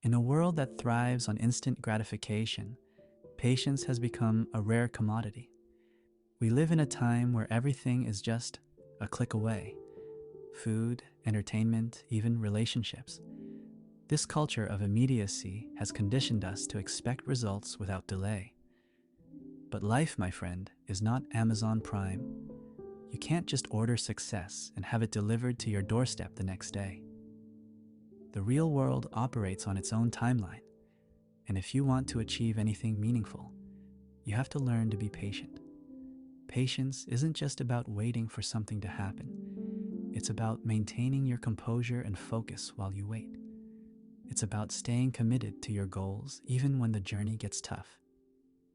In a world that thrives on instant gratification, patience has become a rare commodity. We live in a time where everything is just a click away: food, entertainment, even relationships. This culture of immediacy has conditioned us to expect results without delay. But life, my friend, is not Amazon Prime. You can't just order success and have it delivered to your doorstep the next day. The real world operates on its own timeline, and if you want to achieve anything meaningful, you have to learn to be patient. Patience isn't just about waiting for something to happen. It's about maintaining your composure and focus while you wait. It's about staying committed to your goals even when the journey gets tough,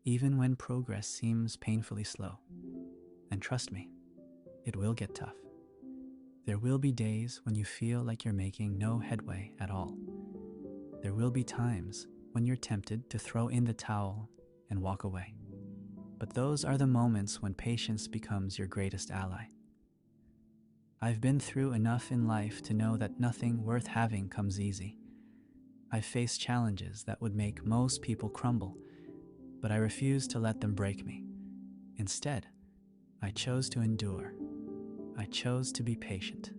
even when progress seems painfully slow. And trust me, it will get tough. There will be days when you feel like you're making no headway at all. There will be times when you're tempted to throw in the towel and walk away. But those are the moments when patience becomes your greatest ally. I've been through enough in life to know that nothing worth having comes easy. I've faced challenges that would make most people crumble, but I refused to let them break me. Instead, I chose to endure. I chose to be patient,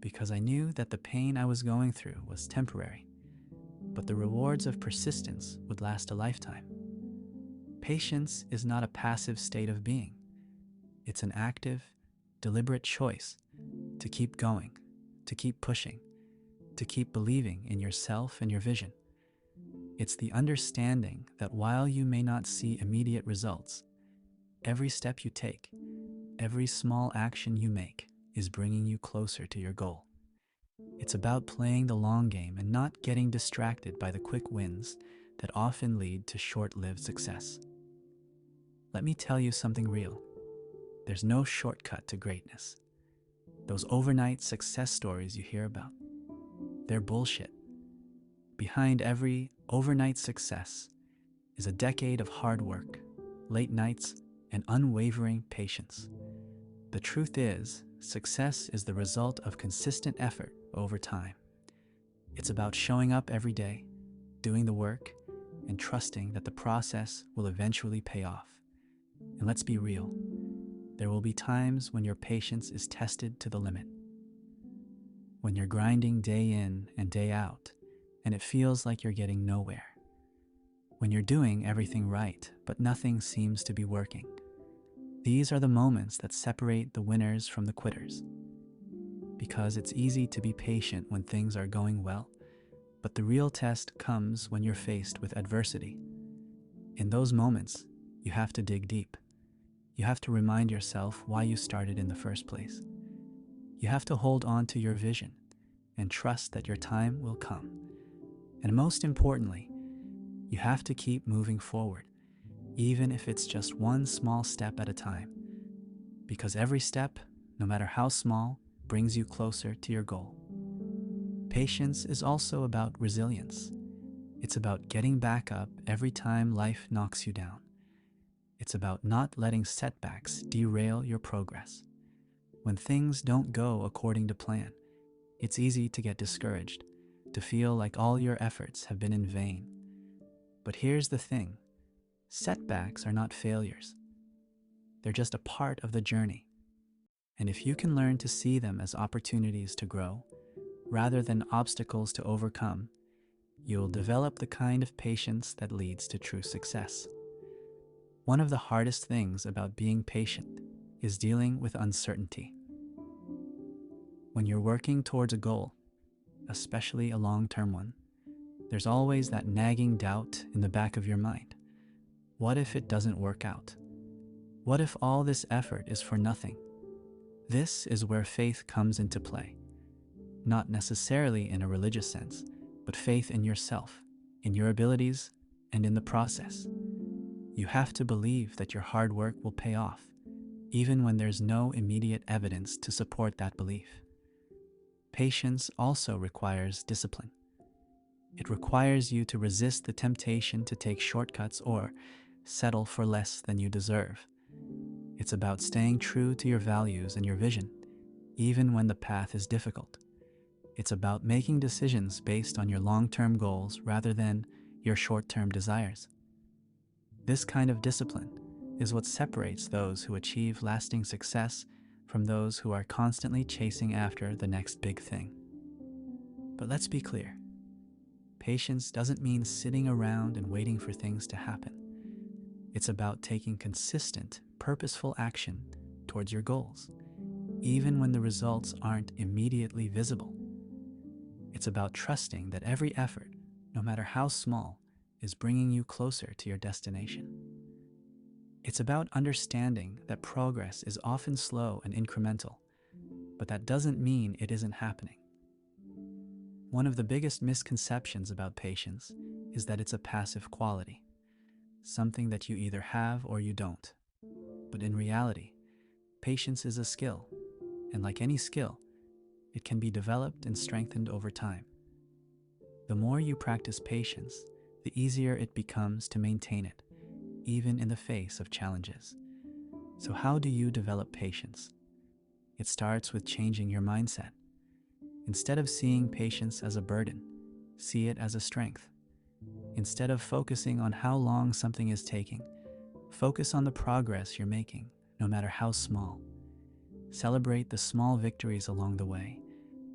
because I knew that the pain I was going through was temporary, but the rewards of persistence would last a lifetime. Patience is not a passive state of being. It's an active, deliberate choice to keep going, to keep pushing, to keep believing in yourself and your vision. It's the understanding that while you may not see immediate results, every step you take, every small action you make is bringing you closer to your goal. It's about playing the long game and not getting distracted by the quick wins that often lead to short-lived success. Let me tell you something real. There's no shortcut to greatness. Those overnight success stories you hear about, they're bullshit. Behind every overnight success is a decade of hard work, late nights, and unwavering patience. The truth is, success is the result of consistent effort over time. It's about showing up every day, doing the work, and trusting that the process will eventually pay off. And let's be real, there will be times when your patience is tested to the limit. When you're grinding day in and day out, and it feels like you're getting nowhere. When you're doing everything right, but nothing seems to be working. These are the moments that separate the winners from the quitters. Because it's easy to be patient when things are going well, but the real test comes when you're faced with adversity. In those moments, you have to dig deep. You have to remind yourself why you started in the first place. You have to hold on to your vision and trust that your time will come. And most importantly, you have to keep moving forward, even if it's just one small step at a time. Because every step, no matter how small, brings you closer to your goal. Patience is also about resilience. It's about getting back up every time life knocks you down. It's about not letting setbacks derail your progress. When things don't go according to plan, it's easy to get discouraged, to feel like all your efforts have been in vain. But here's the thing, setbacks are not failures. They're just a part of the journey. And if you can learn to see them as opportunities to grow, rather than obstacles to overcome, you'll develop the kind of patience that leads to true success. One of the hardest things about being patient is dealing with uncertainty. When you're working towards a goal, especially a long-term one, there's always that nagging doubt in the back of your mind. What if it doesn't work out? What if all this effort is for nothing? This is where faith comes into play. Not necessarily in a religious sense, but faith in yourself, in your abilities, and in the process. You have to believe that your hard work will pay off, even when there's no immediate evidence to support that belief. Patience also requires discipline. It requires you to resist the temptation to take shortcuts or settle for less than you deserve. It's about staying true to your values and your vision, even when the path is difficult. It's about making decisions based on your long-term goals rather than your short-term desires. This kind of discipline is what separates those who achieve lasting success from those who are constantly chasing after the next big thing. But let's be clear. Patience doesn't mean sitting around and waiting for things to happen. It's about taking consistent, purposeful action towards your goals, even when the results aren't immediately visible. It's about trusting that every effort, no matter how small, is bringing you closer to your destination. It's about understanding that progress is often slow and incremental, but that doesn't mean it isn't happening. One of the biggest misconceptions about patience is that it's a passive quality, something that you either have or you don't. But in reality, patience is a skill, and like any skill, it can be developed and strengthened over time. The more you practice patience, the easier it becomes to maintain it, even in the face of challenges. So how do you develop patience? It starts with changing your mindset. Instead of seeing patience as a burden, see it as a strength. Instead of focusing on how long something is taking, focus on the progress you're making, no matter how small. Celebrate the small victories along the way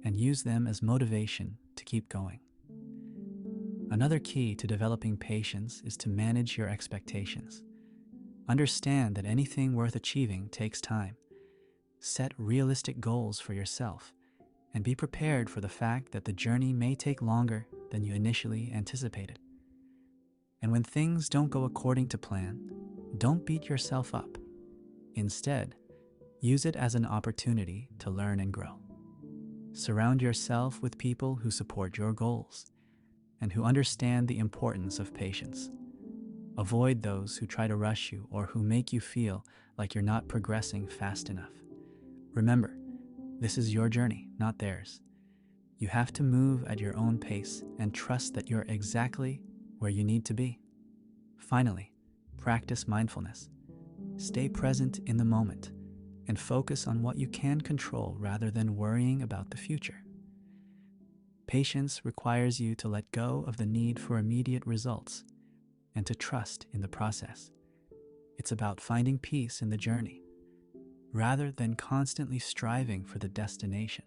and use them as motivation to keep going. Another key to developing patience is to manage your expectations. Understand that anything worth achieving takes time. Set realistic goals for yourself and be prepared for the fact that the journey may take longer than you initially anticipated. And when things don't go according to plan, don't beat yourself up. Instead, use it as an opportunity to learn and grow. Surround yourself with people who support your goals and who understand the importance of patience. Avoid those who try to rush you or who make you feel like you're not progressing fast enough. Remember, this is your journey, not theirs. You have to move at your own pace and trust that you're exactly where you need to be. Finally, practice mindfulness. Stay present in the moment and focus on what you can control rather than worrying about the future. Patience requires you to let go of the need for immediate results and to trust in the process. It's about finding peace in the journey rather than constantly striving for the destination.